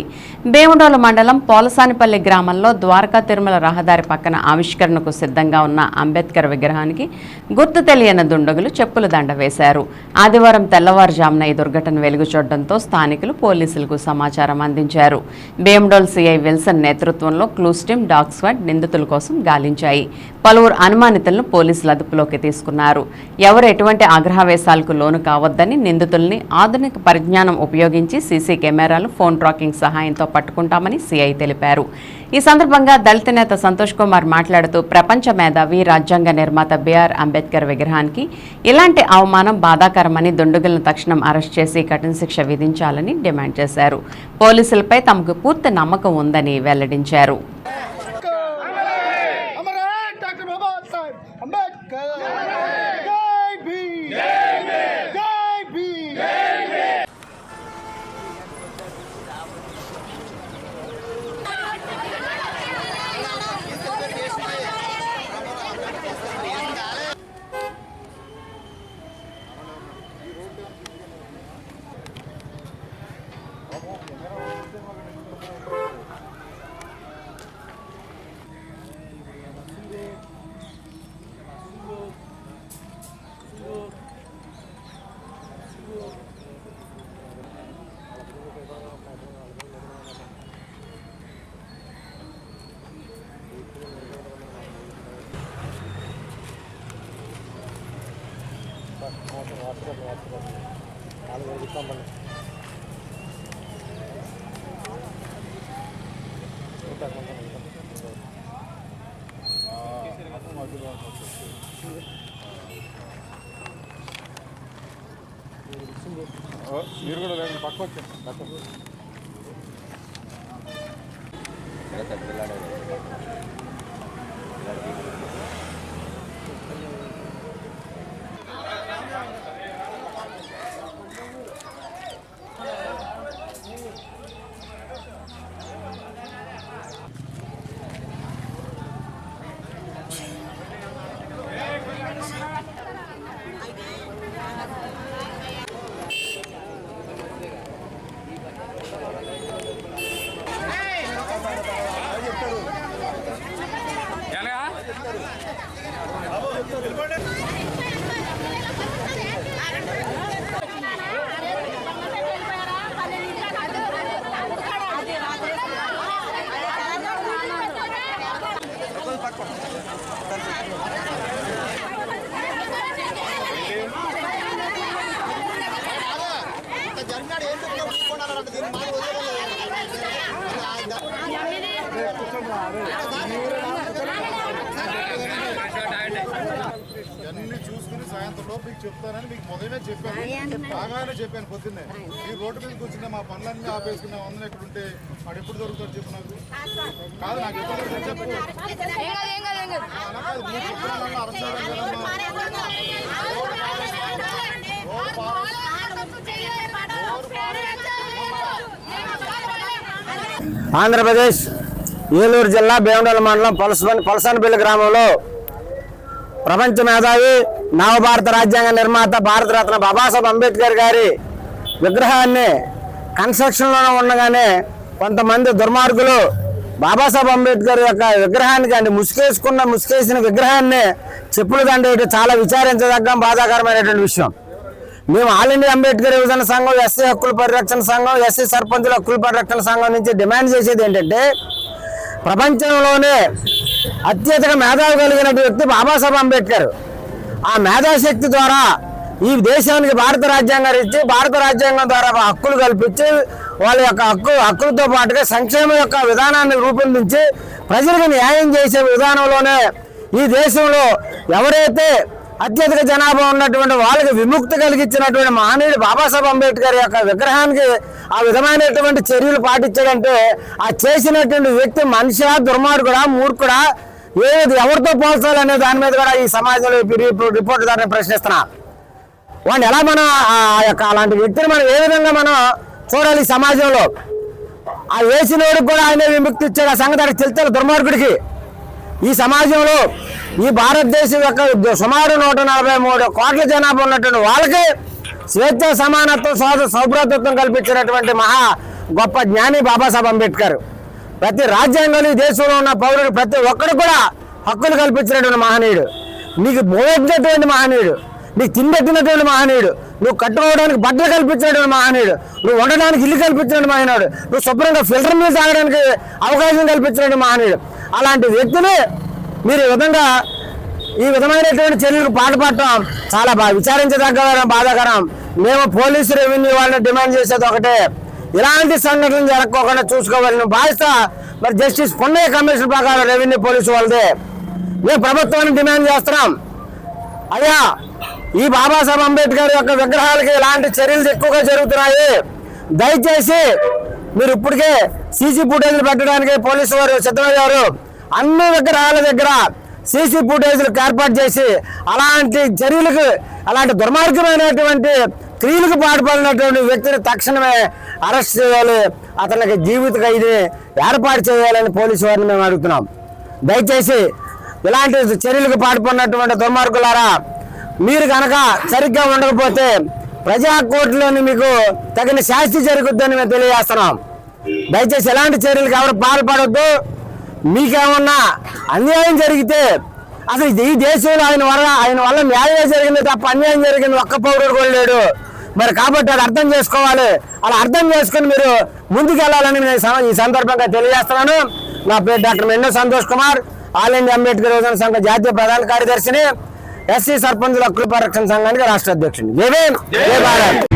భీమడోలు మండలం పోలసానిపల్లి గ్రామంలో ద్వారకా తిరుమల రహదారి పక్కన ఆవిష్కరణకు సిద్ధంగా ఉన్న అంబేద్కర్ విగ్రహానికి గుర్తు తెలియని దుండగులు చెప్పుల దండ వేశారు. ఆదివారం తెల్లవారుజామున ఈ దుర్ఘటన వెలుగు చూడడంతో స్థానికులు పోలీసులకు సమాచారం అందించారు. భీమడోల్ సిఐ విల్సన్ నేతృత్వంలో క్లూస్ టీం, డాగ్ స్క్వాడ్ నిందితుల కోసం గాలించాయి. పలువురు అనుమానితులను పోలీసులు అదుపులోకి తీసుకున్నారు. ఎవరు ఎటువంటి ఆగ్రహవేశాలకు లోను కావద్దని, నిందితుల్ని ఆధునిక పరిజ్ఞానం ఉపయోగించి సీసీ కెమెరాలు, ఫోన్ ట్రాకింగ్ సహాయంతో పట్టుకుంటామని సిఐ తెలిపారు. ఈ సందర్భంగా దళిత నేత సంతోష్ కుమార్ మాట్లాడుతూ ప్రపంచ మేధావి, రాజ్యాంగ నిర్మాత బిఆర్ అంబేద్కర్ విగ్రహానికి ఇలాంటి అవమానం బాధాకరమని, దుండగులను తక్షణం అరెస్ట్ చేసి కఠిన శిక్ష విధించాలని డిమాండ్ చేశారు. పోలీసులపై తమకు పూర్తి నమ్మకం ఉందని వెల్లడించారు. మీరు కూడా పక్క వచ్చారు. జరిగినాడు ఏం అన్ని చూసుకుని సాయంత్రం లోపు మీకు చెప్తానని మీకు మొదలే చెప్పాను, బాగానే చెప్పాను పొద్దున్నే. ఈ రోడ్డు మీదకి వచ్చిన మా పనులన్నీ ఆపేసుకునే వందలు ఎక్కడ ఉంటే వాడు ఎప్పుడు దొరుకుతాడు చెప్పు నాకు. కాదు నాకు ఎప్పుడు దొరుకుతుంది చెప్పు. అలా కాదు నువ్వు చెప్పిన అరసాడు ఆంధ్రప్రదేశ్ ఏలూరు జిల్లా భీమడోలు మండలం పలసనపల్లి గ్రామంలో ప్రపంచ మేధావి నవభారత రాజ్యాంగ నిర్మాత భారతరత్న బాబాసాహెబ్ అంబేద్కర్ గారి విగ్రహాన్ని కన్స్ట్రక్షన్లో ఉండగానే కొంతమంది దుర్మార్గులు బాబాసాహెబ్ అంబేద్కర్ యొక్క విగ్రహానికి అంటే ముసుకేసిన విగ్రహాన్ని చెప్పులు దండేయడం చాలా విచారించదగ్గ బాధాకరమైనటువంటి విషయం. మేము ఆల్ ఇండియా అంబేద్కర్ యువజన సంఘం, ఎస్సీ హక్కుల పరిరక్షణ సంఘం, ఎస్సీ సర్పంచుల హక్కుల పరిరక్షణ సంఘం నుంచి డిమాండ్ చేసేది ఏంటంటే, ప్రపంచంలోనే అత్యధిక మేధావి కలిగిన వ్యక్తి బాబాసాహెబ్ అంబేద్కర్. ఆ మేధాశక్తి ద్వారా ఈ దేశానికి భారత రాజ్యాంగం ఇచ్చి, భారత రాజ్యాంగం ద్వారా హక్కులు కల్పించి, వాళ్ళ యొక్క హక్కులతో పాటుగా సంక్షేమం యొక్క విధానాన్ని రూపొందించి ప్రజలకు న్యాయం చేసే విధానంలోనే ఈ దేశంలో ఎవరైతే అత్యధిక జనాభా ఉన్నటువంటి వాళ్ళకి విముక్తి కలిగించినటువంటి మహనీయుడు బాబాసాహెబ్ అంబేద్కర్ యొక్క విగ్రహానికి ఆ విధమైనటువంటి చర్యలు పాటించాడంటే, ఆ చేసినటువంటి వ్యక్తి మనిషా, దుర్మార్గుడా, మూర్ఖుడా, ఎవరితో పోల్చాలనే దాని మీద కూడా ఈ సమాజంలో రిపోర్ట్ ద్వారా ప్రశ్నిస్తున్నా. వాడిని ఎలా మనం అలాంటి వ్యక్తిని మనం ఏ విధంగా మనం చూడాలి? ఈ సమాజంలో ఆ వేసినోడికి కూడా ఆయనే విముక్తి ఇచ్చాడు. ఆ సంగతి అక్కడికి తెలుస్తాడు దుర్మార్గుడికి. ఈ సమాజంలో ఈ భారతదేశం యొక్క సుమారు 143 కోట్ల జనాభా ఉన్నటువంటి వాళ్ళకి స్వేచ్ఛ, సమానత్వం, సౌభ్రాతృత్వం కల్పించినటువంటి మహా గొప్ప జ్ఞాని బాబాసాహెబ్ అంబేద్కర్. ప్రతి రాజ్యాంగంలో ఈ దేశంలో ఉన్న పౌరుడు ప్రతి ఒక్కరు కూడా హక్కులు కల్పించినటువంటి మహనీయుడు. నీకు భోజనటువంటి మహనీయుడు, నీకు తిండెట్టినటువంటి మహనీయుడు, నువ్వు కట్టుకోవడానికి బట్టలు కల్పించినటువంటి మహనీయుడు, నువ్వు ఉండడానికి ఇల్లు కల్పించినటువంటి మహనీయుడు, నువ్వు శుభ్రంగా ఫిల్టర్ మీద తాగడానికి అవకాశం కల్పించినటువంటి మహనీయుడు. అలాంటి వ్యక్తిని మీరు ఈ విధమైనటువంటి చర్యలకు పాటుపడటం చాలా విచారించదగ్గ బాధాకరం. మేము పోలీసు, రెవెన్యూ వాళ్ళని డిమాండ్ చేసేది ఒకటే, ఇలాంటి సంఘటనలు జరగకుండా చూసుకోవాలని బాధ్యత మరి జస్టిస్ పున్నయ్య కమిషన్ ప్రకారం రెవెన్యూ పోలీసు వాళ్ళదే. మేము ప్రభుత్వాన్ని డిమాండ్ చేస్తున్నాం, అయ్యా ఈ బాబాసాహెబ్ అంబేద్కర్ యొక్క విగ్రహాలకి ఇలాంటి చర్యలు ఎక్కువగా జరుగుతున్నాయి. దయచేసి మీరు ఇప్పటికే సీసీ ఫుటేజ్లు పెట్టడానికి పోలీసు వారు సిద్ధమయ్యారు. అన్ని విగ్రహాల దగ్గర సీసీ ఫుటేజ్లు ఏర్పాటు చేసి అలాంటి చర్యలకు, అలాంటి దుర్మార్గమైనటువంటి క్రియలకు పాటుపడినటువంటి వ్యక్తిని తక్షణమే అరెస్ట్ చేయాలి, అతనికి జీవిత ఖైదు ఏర్పాటు చేయాలని పోలీసు వారిని మేము అడుగుతున్నాం. దయచేసి ఇలాంటి చర్యలకు పాటుపడినటువంటి దుర్మార్గులారా, మీరు కనుక సరిగ్గా ఉండకపోతే ప్రజా కోర్టులోని మీకు తగిన శాస్తి జరుగుద్దని మేము తెలియజేస్తున్నాం. దయచేసి ఎలాంటి చర్యలకు ఎవరు పాల్పడొద్దు. మీకేమన్నా అన్యాయం జరిగితే అసలు ఈ దేశంలో ఆయన వల్ల న్యాయం జరిగింది తప్ప అన్యాయం జరిగింది ఒక్క పౌరుడు కూడా లేడు. మరి కాబట్టి అది అర్థం చేసుకోవాలి. అలా అర్థం చేసుకుని మీరు ముందుకెళ్లాలని నేను ఈ సందర్భంగా తెలియజేస్తున్నాను. నా పేరు doctor Mendo Santosh Kumar, all India Ambedkar యువజన సంఘ జాతీయ ప్రధాన కార్యదర్శిని, ఎస్సీ సర్పంచుల హక్కుల పరిరక్షణ సంఘానికి రాష్ట్ర అధ్యక్షుడిని. జై భీమ్, జై భారత్.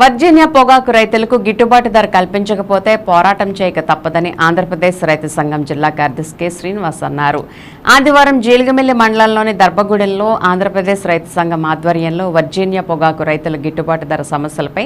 వర్జీనియా పొగాకు రైతులకు గిట్టుబాటు ధర కల్పించకపోతే పోరాటం చేయక తప్పదని ఆంధ్రప్రదేశ్ రైతు సంఘం జిల్లా కార్యదర్శి కె శ్రీనివాస్ అన్నారు. ఆదివారం జీలిగమిల్లి మండలంలోని దర్భగూడెంలో ఆంధ్రప్రదేశ్ రైతు సంఘం ఆధ్వర్యంలో వర్జీనియా పొగాకు రైతుల గిట్టుబాటు ధర సమస్యలపై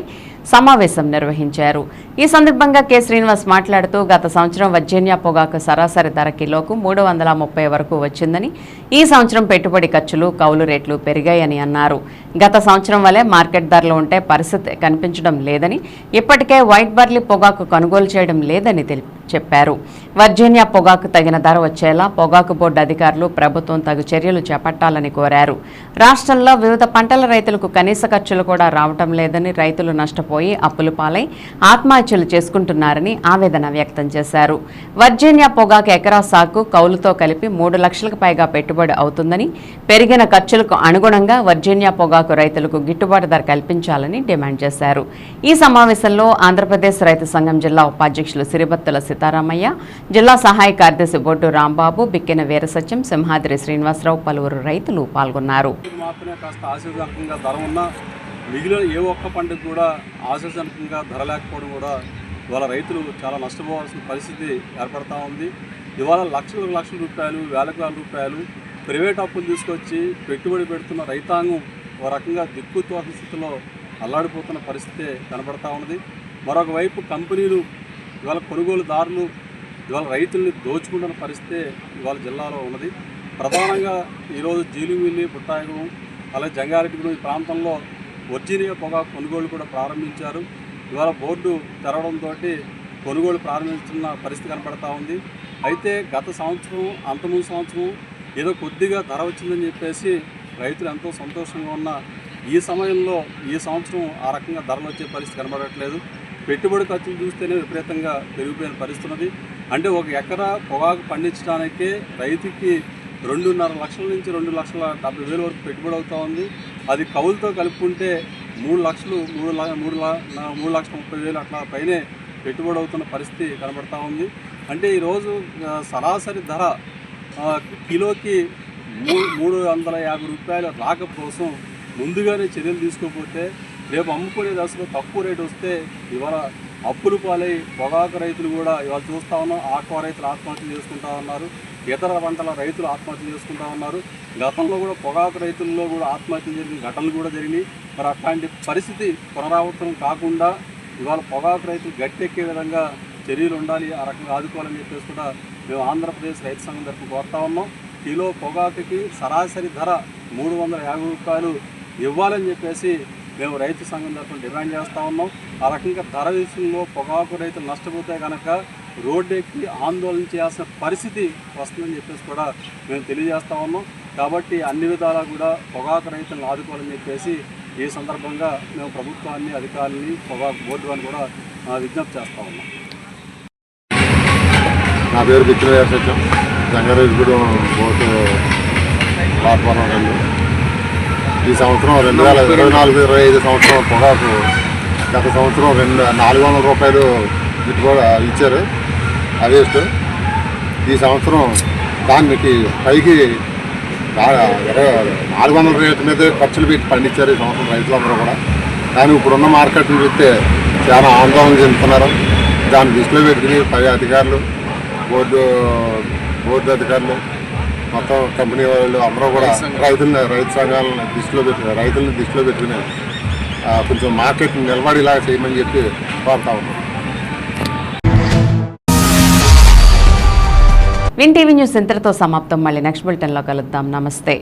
సమావేశం నిర్వహించారు. ఈ సందర్భంగా కె శ్రీనివాస్ మాట్లాడుతూ, గత సంవత్సరం వర్జీనియా పొగాకు సరాసరి ధర కిలోకు 330 వరకు వచ్చిందని, ఈ సంవత్సరం పెట్టుబడి ఖర్చులు, కౌలు రేట్లు పెరిగాయని అన్నారు. గత సంవత్సరం వలె మార్కెట్ ధరలు ఉంటే పరిస్థితి కనిపించడం లేదని, ఇప్పటికే వైట్ బర్లీ పొగాకు కొనుగోలు చేయడం లేదని చెప్పారు. వర్జీనియా పొగాకు తగిన ధర వచ్చేలా పొగాకు బోర్డు అధికారులు, ప్రభుత్వం తగు చర్యలు చేపట్టాలని కోరారు. రాష్ట్రంలో వివిధ పంటల రైతులకు కనీస ఖర్చులు కూడా రావటం లేదని, రైతులు నష్టపోయి అప్పుల పాలై ఆత్మహత్యలు చేసుకుంటున్నారని ఆవేదన వ్యక్తం చేశారు. వర్జీనియా పొగాకు ఎకరా సాగు కౌలుతో కలిపి 3 లక్షలకు పైగా పెట్టుబడి అవుతుందని, పెరిగిన ఖర్చులకు అనుగుణంగా వర్జీనియా పొగాకు రైతులకు గిట్టుబాటు ధర కల్పించాలని డిమాండ్ చేశారు. ఈ సమావేశంలో ఆంధ్రప్రదేశ్ రైతు సంఘం జిల్లా ఉపాధ్యక్షులు సిరిబత్తుల సీతారామయ్య, జిల్లా సహాయ కార్యదర్శి బొడ్డు రాంబాబు, బిక్కెన వీరసత్యం, సింహాద్రి శ్రీనివాసరావు, పలువురు రైతులు పాల్గొన్నారు. మిగిలిన ఏ ఒక్క పంటకు కూడా ఆశాజనకంగా ధర లేకపోవడం కూడా ఇవాళ రైతులు చాలా నష్టపోవాల్సిన పరిస్థితి ఏర్పడతా ఉంది. ఇవాళ లక్షల రూపాయలు, వేల రూపాయలు ప్రైవేట్ అప్పులు తీసుకొచ్చి పెట్టుబడి పెడుతున్న రైతాంగం ఒక రకంగా దిక్కుతోచని స్థితిలో అల్లాడిపోతున్న పరిస్థితి కనబడతా ఉన్నది. మరొక వైపు కంపెనీలు ఇవాళ కొనుగోలుదారులు ఇవాళ రైతుల్ని దోచుకుంటున్న పరిస్థితి ఇవాళ జిల్లాలో ఉన్నది. ప్రధానంగా ఈరోజు జీలుమిల్లి, బుట్టాయగూడెం, అలాగే జంగారెడ్డిగూడెం ఈ ప్రాంతంలో వర్జీనియా పొగాకు కొనుగోలు కూడా ప్రారంభించారు. ఇవాళ బోర్డు తెరవడంతో కొనుగోలు ప్రారంభించున్న పరిస్థితి కనపడతా ఉంది. అయితే గత సంవత్సరం, అంతకుముందు సంవత్సరం ఏదో కొద్దిగా ధర వచ్చిందని చెప్పేసి రైతులు ఎంతో సంతోషంగా ఉన్న ఈ సమయంలో ఈ సంవత్సరం ఆ రకంగా ధరలు వచ్చే పరిస్థితి కనబడట్లేదు. పెట్టుబడి ఖర్చులు చూస్తేనే విపరీతంగా పెరిగిపోయిన పరిస్థితి ఉన్నది. అంటే ఒక ఎకరా పొగాకు పండించడానికే రైతుకి 2.5 లక్షల నుంచి 2,70,000 వరకు పెట్టుబడి అవుతూ ఉంది. అది కౌలుతో కలుపుకుంటే 3 లక్షలు, 3,30,000 అట్లా పైనే పెట్టుబడి అవుతున్న పరిస్థితి కనబడతా ఉంది. అంటే ఈరోజు సరాసరి ధర కిలోకి 350 రూపాయల రాక కోసం ముందుగానే చర్యలు తీసుకోకపోతే రేపు అమ్ముకునే దశలో తక్కువ రేటు వస్తే ఇవాళ అప్పులు పాలై పొగాకు రైతులు కూడా ఇవాళ చూస్తూ ఉన్నాం. ఆక్వా రైతులు ఆత్మహత్యలు చేసుకుంటా ఉన్నారు, ఇతర పంటల రైతులు ఆత్మహత్యలు చేసుకుంటా ఉన్నారు. గతంలో కూడా పొగాకు రైతుల్లో కూడా ఆత్మహత్యలు జరిగిన ఘటనలు కూడా జరిగినాయి. మరి అట్లాంటి పరిస్థితి పునరావృతం కాకుండా ఇవాళ పొగాకు రైతులు గట్టెక్కే విధంగా చర్యలు ఉండాలి, ఆ రకంగా ఆదుకోవాలని చెప్పేసి కూడా మేము ఆంధ్రప్రదేశ్ రైతు సంఘం తరఫున కోరుతా ఉన్నాం. కిలో పొగాకుకి సరాసరి ధర 350 రూపాయలు ఇవ్వాలని చెప్పేసి మేము రైతు సంఘం తరఫున డిమాండ్ చేస్తూ ఉన్నాం. ఆ రకంగా ధర విషయంలో పొగాకు రైతులు నష్టపోతే కనుక రోడ్డు ఎక్కి ఆందోళన చేయాల్సిన పరిస్థితి వస్తుందని చెప్పేసి కూడా మేము తెలియజేస్తూ ఉన్నాం. కాబట్టి అన్ని విధాలా కూడా పొగాకు రైతులను ఆదుకోవాలని చెప్పేసి ఈ సందర్భంగా మేము ప్రభుత్వాన్ని, అధికారులని, పొగాకు బోర్డు అని కూడా విజ్ఞప్తి చేస్తూ ఉన్నాం. నా పేరు బిచ్చిన సత్యం, జంగారెడ్డిగూడెం బోటు ప్లాట్ఫారం 2. ఈ సంవత్సరం 2024-25 సంవత్సరం పొగాకు గత సంవత్సరం 400 రూపాయలు గిట్టుబాటు ఇచ్చారు అదేస్ట్. ఈ సంవత్సరం దానికి పైకి 400 రేటు మీద ఖర్చులు పెట్టి పండించారు ఈ సంవత్సరం రైతులందరూ కూడా. కానీ ఇప్పుడున్న మార్కెట్ని చూస్తే చాలా ఆందోళన చెందుతున్నారు. దాన్ని దృష్టిలో పెట్టుకుని పై అధికారులు, బోర్డు అధికారులు, మొత్తం కంపెనీ వాళ్ళు అందరూ కూడా రైతు సంఘాలను రైతులను దృష్టిలో పెట్టుకుని కొంచెం మార్కెట్ నిలబడేలా చేయమని చెప్పి కోరుతా ఉన్నాం. విన్ టీవీ న్యూస్ ఇంతటితో సమాప్తం. మళ్ళీ నెక్స్ట్ బులెటిన్లో కలుద్దాం. నమస్తే.